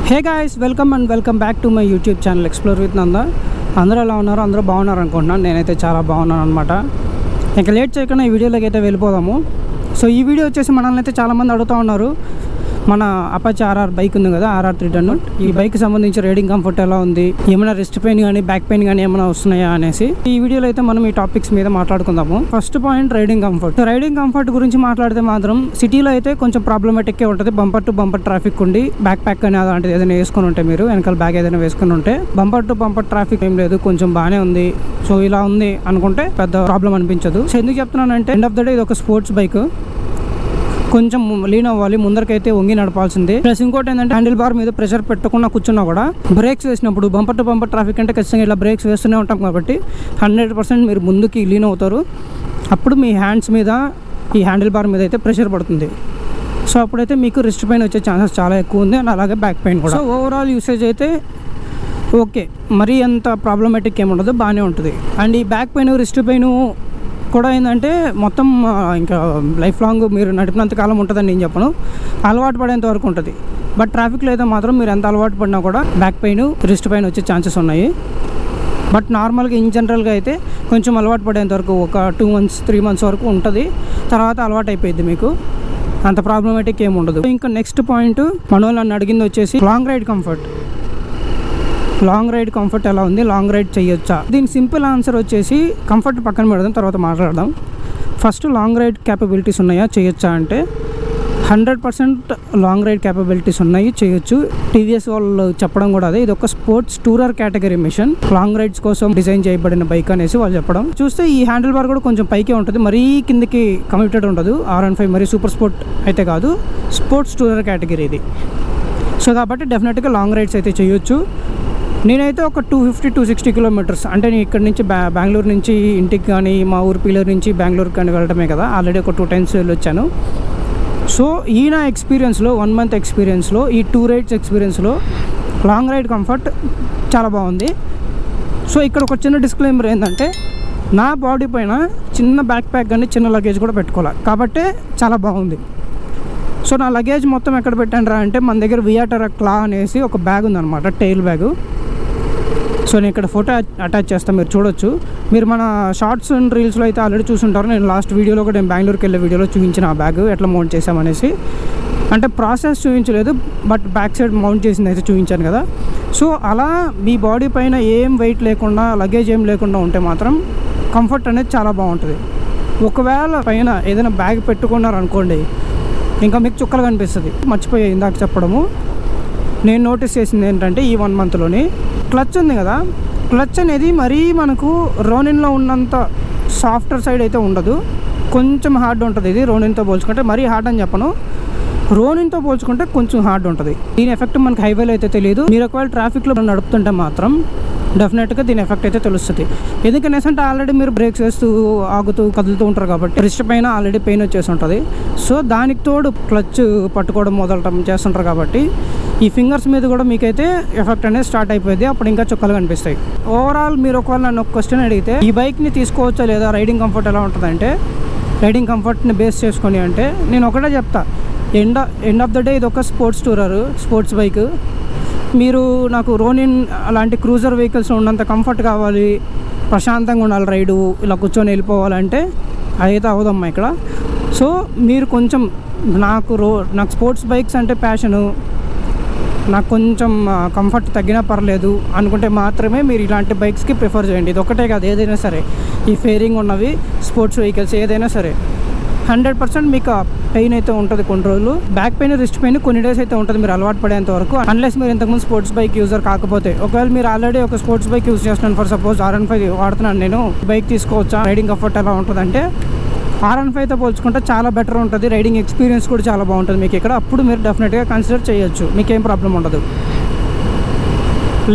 Hey guys, welcome back to my YouTube channel explore with Nanda. అందరూ ఎలా ఉన్నారు? అందరూ బాగున్నారు అనుకుంటున్నాను. నేనైతే చాలా బాగున్నాను అనమాట. ఇంకా లేట్ చేయకుండా ఈ వీడియోలోకి అయితే వెళ్ళిపోదాము. సో ఈ వీడియో వచ్చేసి మనల్ని అయితే చాలామంది అడుగుతూ ఉన్నారు, మన అపాచీ RR బైక్ ఉంది కదా, RR 310. ఈ బైక్ సంబంధించి రైడింగ్ కంఫర్ట్ ఎలా ఉంది, ఏమైనా రిస్ట్ పెయిన్ కానీ బ్యాక్ పెయిన్ కానీ ఏమైనా వస్తున్నాయా అనేసి ఈ వీడియోలో అయితే మనం ఈ టాపిక్స్ మీద మాట్లాడుకుందాము. First point riding comfort. Riding comfort గురించి మాట్లాడితే మాత్రం సిటీలో అయితే కొంచెం ప్రాబ్లమేటిక్గా ఉంటుంది. బంపర్ టు బంపర్ ట్రాఫిక్ ఉండి బ్యాక్ ప్యాక్ అని అలాంటిది ఏదైనా వేసుకొని ఉంటే, మీరు వెనకాల బ్యాగ్ ఏదైనా వేసుకుని ఉంటే, బంపర్ టు బంపర్ ట్రాఫిక్ ఏం లేదు, కొంచెం బాగానే ఉంది. సో ఇలా ఉంది అనుకుంటే పెద్ద ప్రాబ్లం అనిపించదు. సో ఎందుకు చెప్తున్నానంటే, ఎండ్ ఆఫ్ ద డే ఇది ఒక స్పోర్ట్స్ బైక్, కొంచెం లీన్ అవ్వాలి, ముందరకైతే వంగి నడపాల్సిందే. ప్లస్ ఇంకోటి ఏంటంటే, హ్యాండిల్ బార్ మీద ప్రెషర్ పెట్టకుండా కూర్చున్నా కూడా బ్రేక్స్ వేసినప్పుడు బంపర్ టు బంపర్ ట్రాఫిక్ అంటే ఖచ్చితంగా ఇలా బ్రేక్స్ వేస్తూనే ఉంటాం కాబట్టి 100% మీరు ముందుకి లీన్ అవుతారు. అప్పుడు మీ హ్యాండ్స్ మీద, ఈ హ్యాండిల్ బార్ మీద అయితే ప్రెషర్ పడుతుంది. సో అప్పుడైతే మీకు రిస్ట్ పెయిన్ వచ్చే ఛాన్సెస్ చాలా ఎక్కువ ఉంది, అండ్ అలాగే బ్యాక్ పెయిన్ కూడా. సో ఓవరాల్ యూసేజ్ అయితే ఓకే, మరీ అంత ప్రాబ్లమేటిక్ ఏమి ఉండదు, బాగానే ఉంటుంది. అండ్ ఈ బ్యాక్ పెయిన్, రిస్ట్ పెయిన్ కూడా ఏంటంటే మొత్తం ఇంకా లైఫ్ లాంగ్ మీరు నడిపినంత కాలం ఉంటుందని నేను చెప్పను, అలవాటు పడేంత వరకు ఉంటుంది. బట్ ట్రాఫిక్లో అయితే మాత్రం మీరు ఎంత అలవాటు పడినా కూడా బ్యాక్ పెయిన్, రిస్ట్ పెయిన్ వచ్చే ఛాన్సెస్ ఉన్నాయి. బట్ నార్మల్గా ఇన్ జనరల్గా అయితే కొంచెం అలవాటు పడేంత వరకు ఒక 2 months 3 months వరకు ఉంటుంది. తర్వాత అలవాటు అయిపోయింది, మీకు అంత ప్రాబ్లమేటిక్ ఏమి ఉండదు. ఇంకా నెక్స్ట్ పాయింట్, మన వాళ్ళు నన్ను అడిగింది వచ్చేసి long ride comfort. Long ride comfort ఎలా ఉంది, లాంగ్ రైడ్ చేయొచ్చా? దీని సింపుల్ ఆన్సర్ వచ్చేసి, కంఫర్ట్ పక్కన పెడదాం, తర్వాత మాట్లాడదాం. ఫస్ట్ లాంగ్ రైడ్ క్యాపబిలిటీస్ ఉన్నాయా, చేయొచ్చా అంటే 100% లాంగ్ రైడ్ క్యాపబిలిటీస్ ఉన్నాయి, చేయొచ్చు. టీవీఎస్ వాళ్ళు చెప్పడం కూడా అదే, ఇది ఒక sports tourer category machine, long rides కోసం డిజైన్ చేయబడిన బైక్ అనేసి వాళ్ళు చెప్పడం. చూస్తే ఈ హ్యాండిల్ బార్ కూడా కొంచెం పైకే ఉంటుంది, మరీ కిందకి కమిటెడ్ ఉండదు. R15 మరీ సూపర్ స్పోర్ట్ అయితే కాదు, స్పోర్ట్స్ టూరర్ కేటగిరీ ఇది. సో కాబట్టి డెఫినెట్గా లాంగ్ రైడ్స్ అయితే చేయొచ్చు. నేనైతే ఒక 250-260 kilometers, అంటే నేను ఇక్కడ నుంచి బెంగళూరు నుంచి ఇంటికి కానీ, మా ఊరు పీలర్ నుంచి బెంగళూరు కానీ వెళ్ళడమే కదా, ఆల్రెడీ ఒక 2 times వెళ్ళొచ్చాను. సో ఈ నా ఎక్స్పీరియన్స్లో, 1 month ఎక్స్పీరియన్స్లో, ఈ 2 rides ఎక్స్పీరియన్స్లో లాంగ్ రైడ్ కంఫర్ట్ చాలా బాగుంది. సో ఇక్కడ ఒక చిన్న డిస్క్లైమర్ ఏంటంటే, నా బాడీ పైన చిన్న బ్యాక్ ప్యాక్ కానీ చిన్న లగేజ్ కూడా పెట్టుకోవాలి, కాబట్టే చాలా బాగుంది. సో నా లగేజ్ మొత్తం ఎక్కడ పెట్టాను రా అంటే, మన దగ్గర వియాటర్ క్లా అనేసి ఒక బ్యాగ్ ఉందన్నమాట, టైల్ బ్యాగు. సో నేను ఇక్కడ ఫోటో అటాచ్ చేస్తాను, మీరు చూడొచ్చు. మీరు మన షార్ట్స్ అండ్ రీల్స్లో అయితే ఆల్రెడీ చూసుంటారు. నేను లాస్ట్ వీడియోలో కూడా, నేను బెంగళూరుకి వెళ్ళే వీడియోలో చూపించిన ఆ బ్యాగ్ ఎట్లా మౌంట్ చేసామనేసి. అంటే ప్రాసెస్ చూపించలేదు, బట్ బ్యాక్ సైడ్ మౌంట్ చేసింది అయితే చూపించాను కదా. సో అలా మీ బాడీ పైన ఏం వెయిట్ లేకుండా, లగేజ్ ఏం లేకుండా ఉంటే మాత్రం కంఫర్ట్ అనేది చాలా బాగుంటుంది. ఒకవేళ పైన ఏదైనా బ్యాగ్ పెట్టుకున్నారనుకోండి, ఇంకా మీకు చుక్కలు కనిపిస్తుంది. మర్చిపోయా ఇందాక చెప్పడము, నేను నోటీస్ చేసింది ఏంటంటే, ఈ 1 monthలోని క్లచ్ ఉంది కదా, క్లచ్ అనేది మరీ మనకు రోనిన్లో ఉన్నంత సాఫ్ట్వేర్ సైడ్ అయితే ఉండదు, కొంచెం హార్డ్ ఉంటుంది. ఇది రోనిన్తో పోల్చుకుంటే, మరీ హార్డ్ అని చెప్పను, రోనిన్తో పోల్చుకుంటే కొంచెం హార్డ్ ఉంటుంది. దీని ఎఫెక్ట్ మనకి హైవేలో అయితే తెలియదు. మీరు ఒకవేళ ట్రాఫిక్లో నడుపుతుంటే మాత్రం డెఫినెట్గా దీని ఎఫెక్ట్ అయితే తెలుస్తుంది. ఎందుకనేసి అంటే, ఆల్రెడీ మీరు బ్రేక్స్ వేస్తూ ఆగుతూ కదులుతూ ఉంటారు కాబట్టి రిస్ట్ పైన ఆల్రెడీ పెయిన్ వచ్చేసి ఉంటుంది. సో దానికి తోడు క్లచ్ పట్టుకోవడం మొదలటం చేస్తుంటారు కాబట్టి ఈ ఫింగర్స్ మీద కూడా మీకైతే ఎఫెక్ట్ అనేది స్టార్ట్ అయిపోయింది. అప్పుడు ఇంకా చుక్కలు కనిపిస్తాయి. ఓవరాల్ మీరు ఒకవేళ నన్ను ఒక క్వశ్చన్ అడిగితే, ఈ బైక్ని తీసుకోవచ్చా లేదా, రైడింగ్ కంఫర్ట్ ఎలా ఉంటుందంటే, రైడింగ్ కంఫర్ట్ని బేస్ చేసుకొని అంటే నేను ఒకటే చెప్తా, ఎండ్ ఆఫ్ ద డే ఇది ఒక స్పోర్ట్స్ టూరర్, స్పోర్ట్స్ బైక్. మీరు నాకు రోనిన్ అలాంటి క్రూజర్ వెహికల్స్ ఉన్నంత కంఫర్ట్ కావాలి, ప్రశాంతంగా ఉండాలి, రైడు ఇలా కూర్చొని వెళ్ళిపోవాలంటే అదైతే అవదమ్మా ఇక్కడ. సో మీరు కొంచెం నాకు స్పోర్ట్స్ బైక్స్ అంటే ప్యాషను, నాకు కొంచెం కంఫర్ట్ తగ్గినా పర్లేదు అనుకుంటే మాత్రమే మీరు ఇలాంటి బైక్స్కి ప్రిఫర్ చేయండి. ఇది ఒకటే కాదు, ఏదైనా సరే, ఈ ఫేరింగ్ ఉన్నవి స్పోర్ట్స్ వెహికల్స్ ఏదైనా సరే 100% మీకు పెయిన్ అయితే ఉంటుంది కొన్ని రోజులు. బ్యాక్ పెయిన్, రిస్ట్ పెయిన్ కొన్ని డేస్ అయితే ఉంటుంది, మీరు అలవాటు పడేంత వరకు. అన్లెస్ మీరు ఇంతకుముందు స్పోర్ట్స్ బైక్ యూజర్ కాకపోతే. ఒకవేళ మీరు ఆల్రెడీ ఒక స్పోర్ట్స్ బైక్ యూజ్ చేస్తున్నాను, ఫర్ సపోజ్ R15 వాడుతున్నాను నేను, బైక్ తీసుకోవచ్చా, రైడింగ్ కంఫర్ట్ ఎలా ఉంటుందంటే, R15తో పోల్చుకుంటే చాలా బెటర్ ఉంటుంది, రైడింగ్ ఎక్స్పీరియన్స్ కూడా చాలా బాగుంటుంది మీకు ఇక్కడ. అప్పుడు మీరు డెఫినెట్గా కన్సిడర్ చేయొచ్చు, మీకేం ప్రాబ్లం ఉండదు.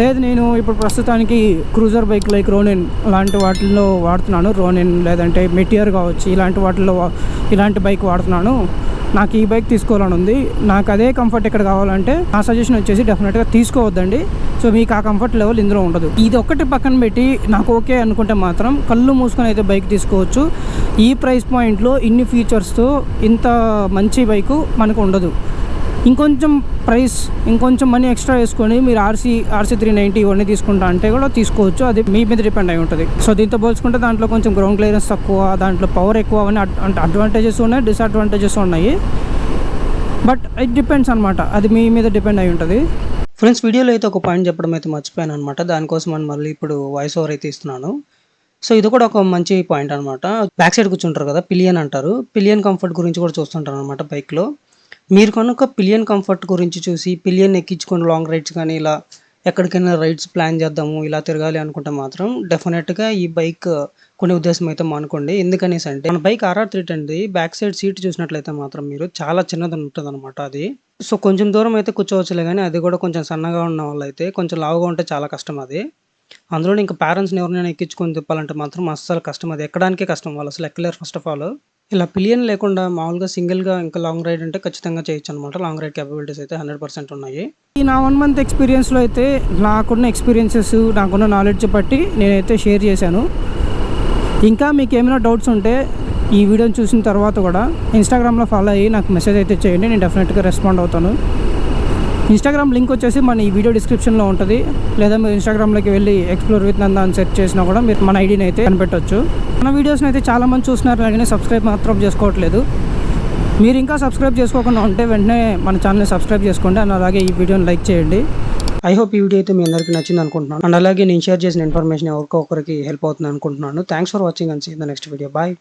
లేదు నేను ఇప్పుడు ప్రస్తుతానికి క్రూజర్ బైక్ లైక్ రోనిన్ లాంటి వాటిల్లో వాడుతున్నాను, రోనిన్ లేదంటే మెటియర్ కావచ్చు, ఇలాంటి వాటిల్లో ఇలాంటి బైక్ వాడుతున్నాను, నాకు ఈ బైక్ తీసుకోవాలని ఉంది, నాకు అదే కంఫర్ట్ ఇక్కడ కావాలంటే నా సజెషన్ వచ్చేసి డెఫినెట్గా తీసుకోవద్దండి. సో మీకు ఆ కంఫర్ట్ లెవెల్ ఇందులో ఉండదు. ఇది ఒక్కటి పక్కన పెట్టి నాకు ఓకే అనుకుంటే మాత్రం కళ్ళు మూసుకొని అయితే బైక్ తీసుకోవచ్చు. ఈ ప్రైస్ పాయింట్లో ఇన్ని ఫీచర్స్తో ఇంత మంచి బైకు మనకు ఉండదు. ఇంకొంచెం ప్రైస్ ఇంకొంచెం మనీ ఎక్స్ట్రా వేసుకొని మీరు ఆర్సీ 390 ఇవన్నీ తీసుకుంటా అంటే కూడా తీసుకోవచ్చు. అది మీ మీద డిపెండ్ అయి ఉంటుంది. సో దీంతో పోల్చుకుంటే దాంట్లో కొంచెం గ్రౌండ్ క్లియరెన్స్ తక్కువ, దాంట్లో పవర్ ఎక్కువ, అవన్నీ అడ్వాంటేజెస్ ఉన్నాయి, డిసడ్వాంటేజెస్ ఉన్నాయి. బట్ ఇట్ డిపెండ్స్ అనమాట, అది మీ మీద డిపెండ్ అయి ఉంటుంది. ఫ్రెండ్స్, వీడియోలో అయితే ఒక పాయింట్ చెప్పడం అయితే మర్చిపోయాను అనమాట. దానికోసం అని మళ్ళీ ఇప్పుడు వాయిస్ ఓవర్ అయితే ఇస్తున్నాను. సో ఇది కూడా ఒక మంచి పాయింట్ అనమాట. బ్యాక్ సైడ్ కూర్చుంటారు కదా, పిలియన్ అంటారు. పిలియన్ కంఫర్ట్ గురించి కూడా చూస్తుంటారు అనమాట బైక్లో. మీరు కనుక పిలియన్ కంఫర్ట్ గురించి చూసి పిలియన్ ఎక్కించుకొని లాంగ్ రైడ్స్ కానీ ఇలా ఎక్కడికైనా రైడ్స్ ప్లాన్ చేద్దాము, ఇలా తిరగాలి అనుకుంటే మాత్రం డెఫినెట్గా ఈ బైక్ కొనే ఉద్దేశం అయితే మానుకోండి. ఎందుకనేసి అంటే మన bike RR 310 back side seat చూసినట్లయితే మాత్రం మీరు చాలా చిన్నది ఉంటుంది అనమాట అది. సో కొంచెం దూరం అయితే కూర్చోవచ్చులే, కానీ అది కూడా కొంచెం సన్నగా ఉన్న వాళ్ళు అయితే కొంచెం లావుగా ఉంటే చాలా కష్టం అది. అందులో ఇంకా పేరెంట్స్ని ఎవరినైనా ఎక్కించుకొని తిప్పాలంటే మాత్రం అస్సలు కష్టం, అది ఎక్కడానికే కష్టం, వాళ్ళు అసలు ఎక్కలేరు ఫస్ట్ ఆఫ్ ఆల్. ఇలా పిలియన్ లేకుండా మామూలుగా సింగిల్గా ఇంకా లాంగ్ రైడ్ అంటే ఖచ్చితంగా చేయొచ్చు అనమాట. లాంగ్ రైడ్ క్యాపబిలిటీస్ అయితే 100% ఉన్నాయి. ఈ నా 1 month ఎక్స్పీరియన్స్లో అయితే నాకున్న ఎక్స్పీరియన్సెస్, నాకున్న నాలెడ్జ్ బట్టి నేనైతే షేర్ చేశాను. ఇంకా మీకు ఏమైనా డౌట్స్ ఉంటే ఈ వీడియోని చూసిన తర్వాత కూడా ఇన్స్టాగ్రామ్లో ఫాలో అయ్యి నాకు మెసేజ్ అయితే చేయండి, నేను డెఫినెట్గా రెస్పాండ్ అవుతాను. ఇన్స్టాగ్రామ్ లింక్ వచ్చేసి మన ఈ వీడియో డిస్క్రిప్షన్లో ఉంటుంది, లేదా మీరు ఇన్స్టాగ్రామ్లోకి వెళ్ళి ఎక్స్ప్లోర్ విత్ నందా అని సెర్చ్ చేసినా కూడా మీరు మన ఐడిని అయితే కనిపెట్టవచ్చు. మన వీడియోస్ని అయితే చాలామంది చూస్తున్నారు, అలాగే సబ్స్క్రైబ్ మాత్రం చేసుకోవట్లేదు. మీరు ఇంకా సబ్స్క్రైబ్ చేసుకోకుండా ఉంటే వెంటనే మన ఛానల్ని సబ్స్క్రైబ్ చేసుకోండి, అండ్ అలాగే ఈ వీడియోని లైక్ చేయండి. ఐ హోప్ ఈ వీడియో అయితే మీ అందరికీ నచ్చింది అనుకుంటున్నాను, అండ్ అలాగే నేను షేర్ చేసిన ఇన్ఫర్మేషన్ ఎవరికొకరికి హెల్ప్ అవుతుంది అనుకుంటున్నాను. Thanks for watching and see in the next video. Bye.